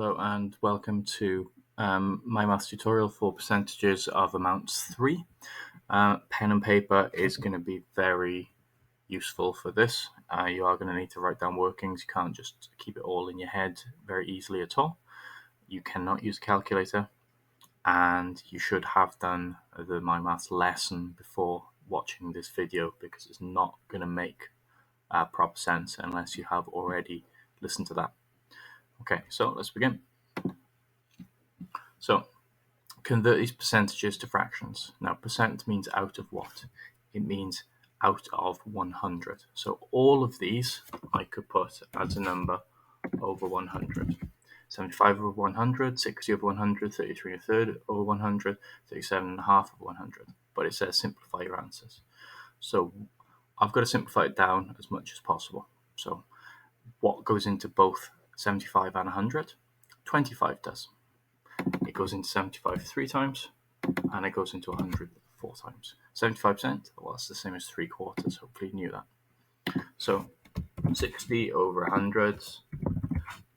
Hello and welcome to MyMaths Tutorial for Percentages of Amounts 3. Pen and paper is going to be very useful for this. You are going to need to write down workings. You can't just keep it all in your head very easily at all. You cannot use a calculator, and you should have done the MyMaths lesson before watching this video because it's not going to make proper sense unless you have already listened to that. Okay, so let's begin. So convert these percentages to fractions. Now, percent means out of what? It means out of 100. So all of these I could put as a number over 100. 75 over 100, 60 over 100, 33 and a third over 100, 37 and a half over 100. But it says simplify your answers. So I've got to simplify it down as much as possible. So what goes into both 75 and 100? 25 does. It goes into 75 3 times, and it goes into 100 4 times. 75%, well, that's the same as 3/4. Hopefully you knew that. So 60 over 100,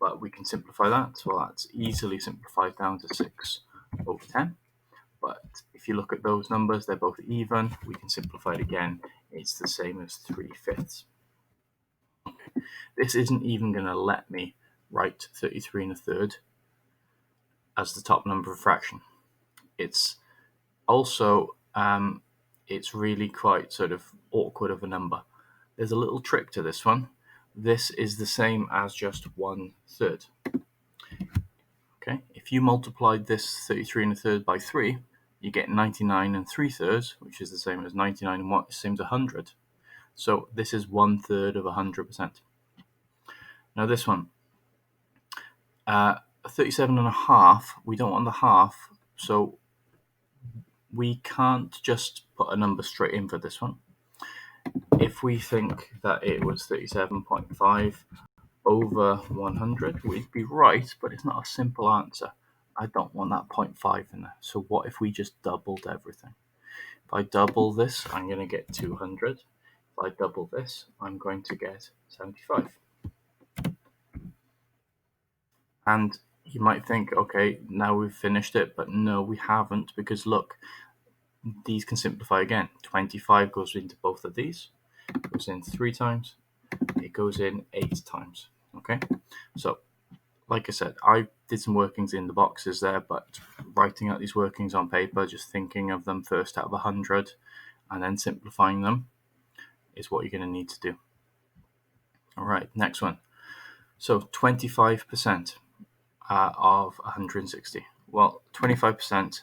but we can simplify that. Well, that's easily simplified down to 6 over 10. But if you look at those numbers, they're both even. We can simplify it again. It's the same as 3/5. Okay. This isn't even going to let me write 33 and a third as the top number of fraction. It's also it's really quite sort of awkward of a number. There's a little trick to this one. This is the same as just 1/3. Okay, if you multiplied this 33 and a third by 3, you get 99 and 3/3, which is the same as 99 and what is same as 100. So this is 1/3 of 100%. Now this one, 37 and a half, we don't want the half, so we can't just put a number straight in for this one. If we think that it was 37.5 over 100, we'd be right, but it's not a simple answer. I don't want that 0.5 in there. So what if we just doubled everything? If I double this, I'm going to get 200. If I double this, I'm going to get 75. And you might think, okay, now we've finished it, but no, we haven't, because look, these can simplify again. 25 goes into both of these. It goes in 3 times. It goes in 8 times. Okay, so like I said, I did some workings in the boxes there, but writing out these workings on paper, just thinking of them first out of 100 and then simplifying them is what you're going to need to do. All right, next one. So 25% of 160. Well, 25%,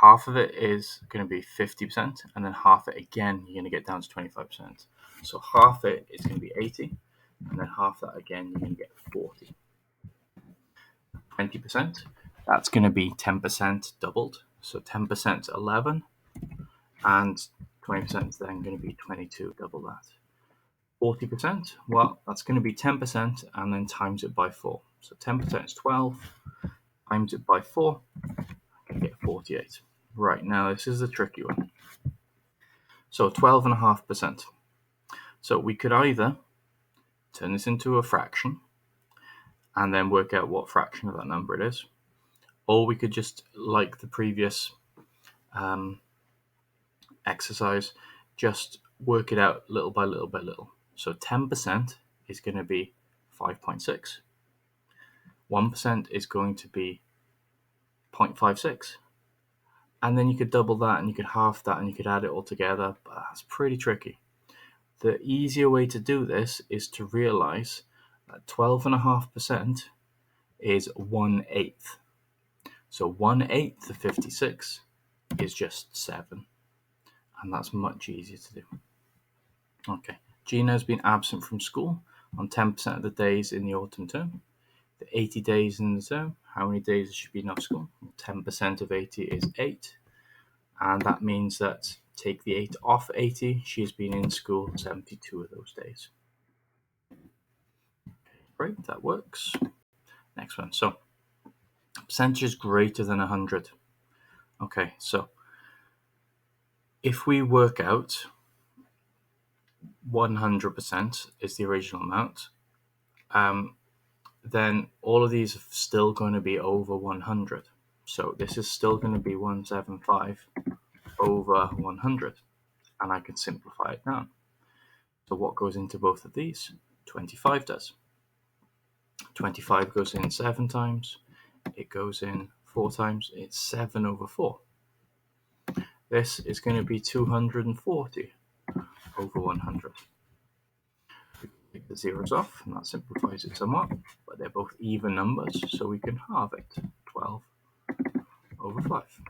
half of it is going to be 50%, and then half it again, you're going to get down to 25%. So half it is going to be 80, and then half that again, you're going to get 40. 20%, that's going to be 10% doubled. So 10% 11, and 20% is then going to be 22, double that. 40%, well, that's going to be 10% and then times it by 4. So 10% is 12, times it by 4, I'm going to get 48. Right, now this is the tricky one. So 12.5%. So we could either turn this into a fraction and then work out what fraction of that number it is, or we could just, like the previous exercise, just work it out little by little by little. So 10% is going to be 5.6. 1% is going to be 0.56. And then you could double that and you could half that and you could add it all together, but that's pretty tricky. The easier way to do this is to realize that 12.5% is 1/8. So 1/8 of 56 is just 7. And that's much easier to do. Okay, Gina has been absent from school on 10% of the days in the autumn term. The 80 days in the term, how many days has she been off school? 10% of 80 is 8. And that means that take the 8 off 80, she has been in school 72 of those days. Great, that works. Next one. So percentage is greater than 100. Okay, so if we work out 100% is the original amount, then all of these are still going to be over 100. So this is still going to be 175 over 100, and I can simplify it down. So what goes into both of these? 25 does. 25 goes in 7 times, it goes in 4 times, it's 7 over 4. This is going to be 240 over 100. Take the zeros off, and that simplifies it somewhat, but they're both even numbers, so we can halve it. 12 over 5.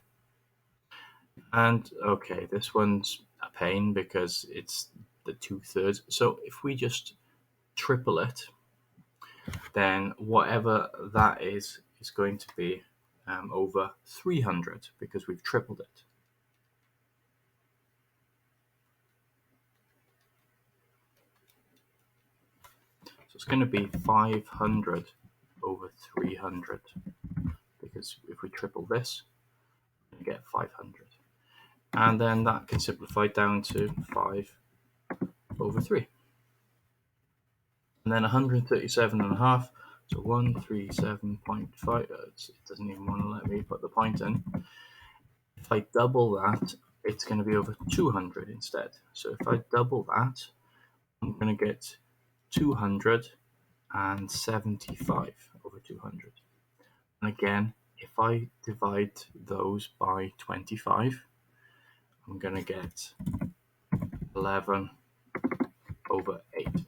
And okay, this one's a pain because it's the 2/3. So if we just triple it, then whatever that is going to be over 300 because we've tripled it. So it's going to be 500 over 300 because if we triple this, we get 500. And then that can simplify down to 5 over 3. And then 137.5, so 137.5, it doesn't even want to let me put the point in. If I double that, it's going to be over 200 instead. So if I double that, I'm going to get 275 over 200. And again, if I divide those by 25, I'm going to get 11 over 8.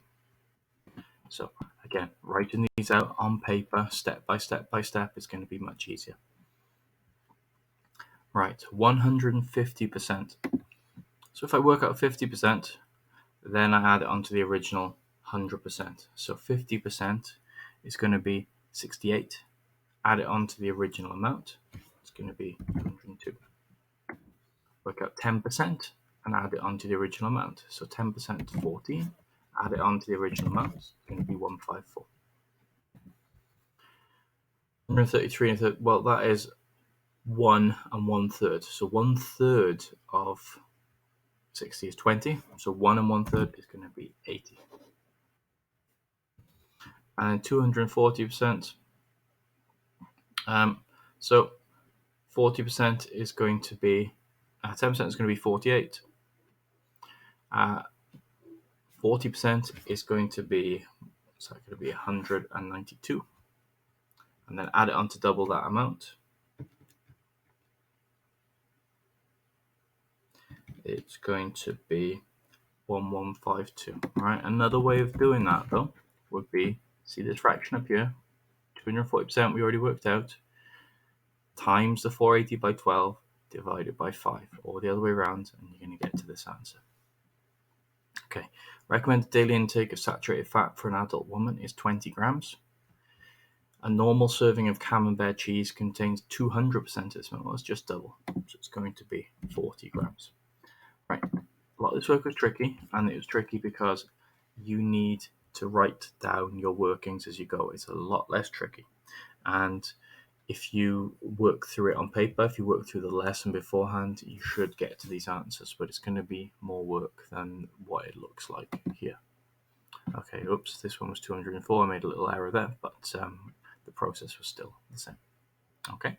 So again, writing these out on paper, step by step by step, is going to be much easier. Right, 150%. So if I work out 50%, then I add it onto the original 100%. So 50% is going to be 68. Add it onto the original amount, it's going to be 102. Work out 10% and add it onto the original amount. So 10% is 14. Add it onto the original amount, it's going to be 154. 133 and third, well, that is 1 1/3. So 1/3 of 60 is 20. So 1 1/3 is going to be 80. And 240%. So 40% is going to be 10% is going to be 48. 40% is going to be 192. And then add it on to double that amount. It's going to be 1152. All right. Another way of doing that though would be, see this fraction up here, 240% we already worked out, times the 480 by 12 divided by 5, or the other way around, and you're going to get to this answer. Okay, recommended daily intake of saturated fat for an adult woman is 20 grams. A normal serving of camembert cheese contains 200% of this milk. Well, it's just double, so it's going to be 40 grams. Right, a lot of this work was tricky, and it was tricky because you need to write down your workings as you go. It's a lot less tricky, and if you work through it on paper, if you work through the lesson beforehand, you should get to these answers, but it's going to be more work than what it looks like here. Okay, oops, this one was 204. I made a little error there, but the process was still the same. Okay.